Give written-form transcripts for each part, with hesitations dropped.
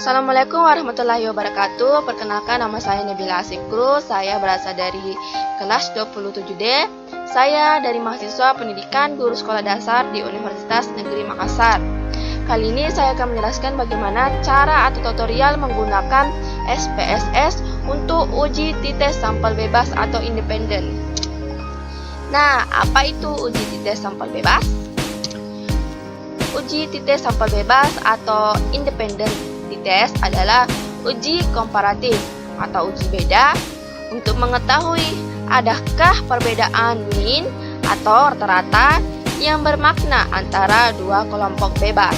Assalamualaikum warahmatullahi wabarakatuh. Perkenalkan, nama saya Nabila Asikru. Saya berasal dari kelas 27D. Saya dari mahasiswa pendidikan guru sekolah dasar di Universitas Negeri Makassar. Kali ini saya akan menjelaskan bagaimana cara atau tutorial menggunakan SPSS untuk uji t-test sampel bebas atau independen. Nah, apa itu uji t-test sampel bebas? Uji t-test sampel bebas atau independen t-test adalah uji komparatif atau uji beda untuk mengetahui adakah perbedaan min atau rata-rata yang bermakna antara dua kelompok bebas.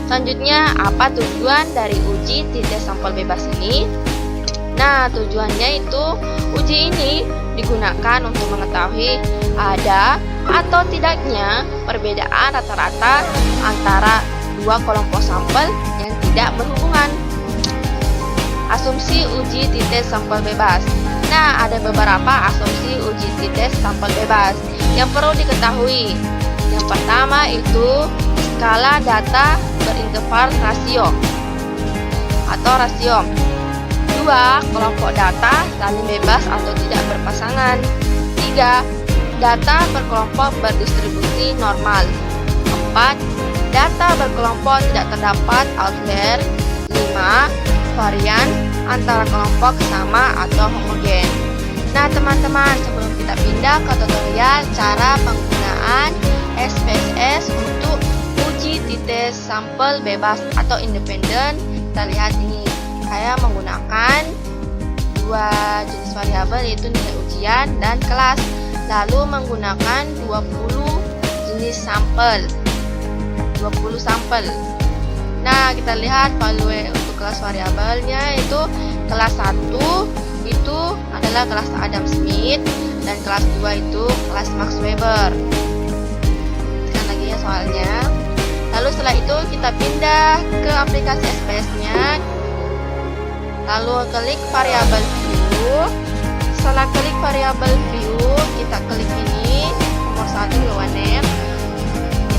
Selanjutnya, apa tujuan dari uji t-test sampel bebas ini? Nah, tujuannya itu uji ini digunakan untuk mengetahui ada atau tidaknya perbedaan rata-rata antara dua kelompok sampel yang tidak berhubungan. Asumsi uji t-test sampel bebas. Nah, ada beberapa asumsi uji t-test sampel bebas yang perlu diketahui. Yang pertama itu skala data berinterval rasio atau rasiom. Dua, kelompok data saling bebas atau tidak berpasangan. Tiga, data berkelompok berdistribusi normal. 4. Data berkelompok tidak terdapat outlier. 5. Varian antara kelompok sama atau homogen. Nah teman-teman, sebelum kita pindah ke tutorial cara penggunaan SPSS untuk uji t-test sampel bebas atau independen, kita lihat ini. Saya menggunakan dua jenis variabel, yaitu nilai ujian dan kelas. Lalu menggunakan 20 jenis sampel. 20 sampel. Nah, kita lihat value untuk kelas variabelnya itu kelas 1 itu adalah kelas Adam Smith dan kelas 2 itu kelas Max Weber. Sekarang lagi ya soalnya. Lalu setelah itu kita pindah ke aplikasi SPS-nya. Lalu klik variabel view. Setelah klik variabel view, kita klik ini nomor 1 lowaner.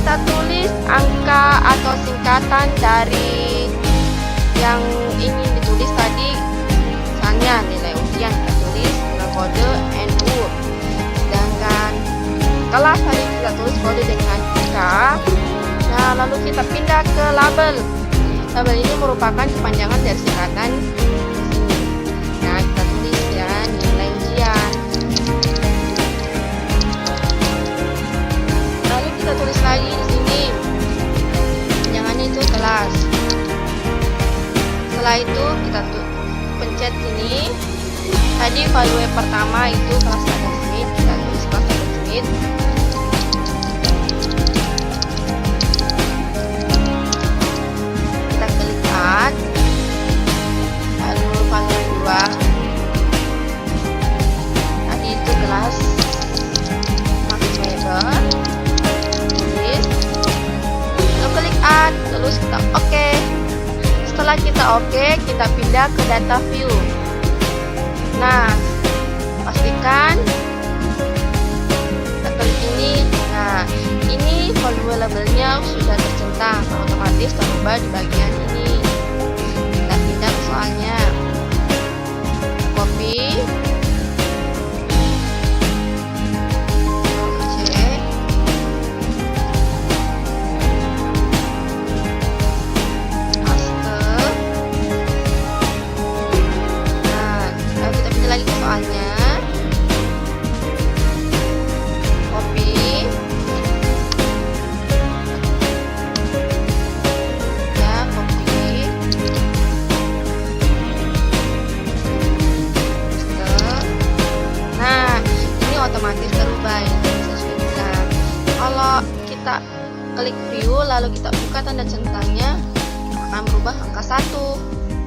Kita tulis angka atau singkatan dari yang ingin ditulis tadi. Misalnya nilai ujian kita tulis dengan kode NU. Sedangkan kelas tadi kita tulis kode dengan K. Nah, lalu kita pindah ke label. Label ini merupakan kepanjangan dari singkatan. Nah, kita tulis ya nilai ujian. Lalu kita tulis lagi di sini. Kepanjangannya itu kelas. Setelah itu kita pencet sini. Tadi value pertama itu kelas Adam Smith, kita tulis kelas Adam Smith. Kita klik add. Lalu value 2. Tadi itu kelas Max Weber. Tulis. Lalu klik add, terus kita oke. Setelah kita oke, kita pindah ke data view. Nah, pastikan kita klik ini. Nah, ini volume labelnya sudah tercentang, otomatis terubah di bagian ini. Kita pindah ke soalnya. Copy. Otomatis terubah ini sesuai kita. Kalau kita klik view lalu kita buka tanda centangnya, akan berubah angka 1.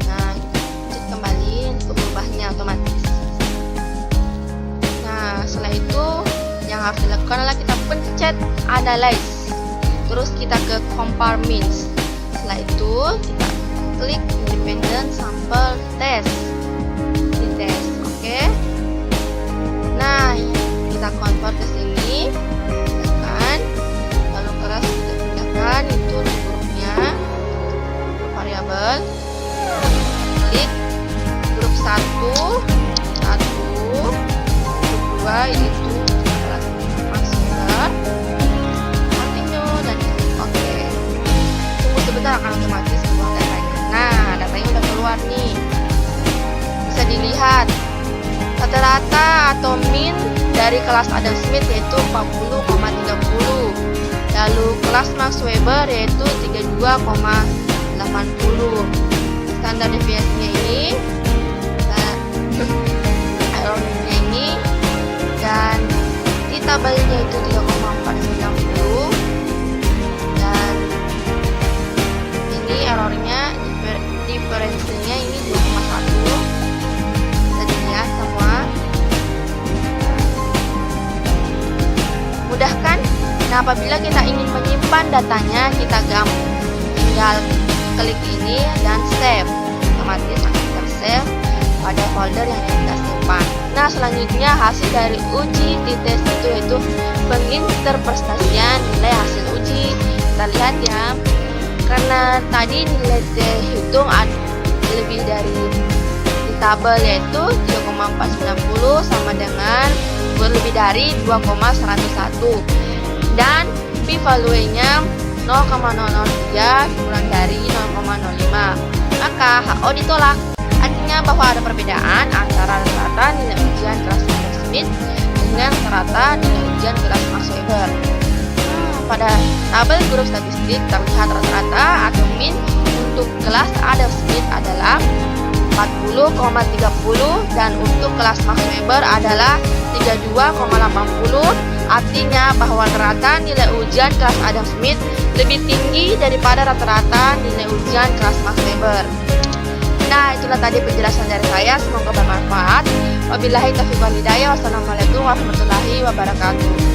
Nah, kita pencet kembali untuk berubahnya otomatis. Nah, setelah itu yang harus dilakukan adalah kita pencet analyze. Terus kita ke compare means. Setelah itu kita klik independent sample test. Di test, oke. Nah, kita convert ke sini, pindahkan, lalu kelas kita pindahkan itu hurufnya, variabel, klik grup 1, grup 2 itu kelas Max Weber, continue dan klik OK. Tunggu sebentar, akan otomatis keluar datanya. Nah, datanya udah keluar nih. Bisa dilihat rata-rata atau min dari kelas Adam Smith yaitu 40,30. Lalu kelas Max Weber yaitu 32,80. Standar deviasinya ini, errornya ini, dan di tabelnya itu 3,490, dan ini errornya diferensinya ini 2,1. Bisa dilihat semua. Mudah kan? Nah, apabila kita ingin menyimpan datanya, kita tinggal klik ini dan save. Otomatis akan tersave pada folder yang kita simpan. Nah, selanjutnya hasil dari uji T-test itu yaitu penginterpretasian nilai hasil uji. Kita lihat ya, karena tadi nilai dihitung lebih dari di tabel yaitu 3,490 sama dengan lebih dari 2,101, dan p-value-nya 0,003 kurang dari 0,05, maka HO ditolak. Artinya bahwa ada perbedaan antara rata nilai ujian kelas Adam Smith dengan rata nilai ujian kelas Max Weber. Pada tabel grup statistik terlihat rata-rata atau min untuk kelas Adam Smith adalah 40,30 dan untuk kelas Max Weber adalah 32,80. Artinya bahwa rata nilai ujian kelas Adam Smith lebih tinggi daripada rata-rata nilai ujian kelas Max Weber. Nah, itulah tadi penjelasan dari saya, semoga bermanfaat. Wabillahi taufiq wal hidayah. Wassalamualaikum warahmatullahi wabarakatuh.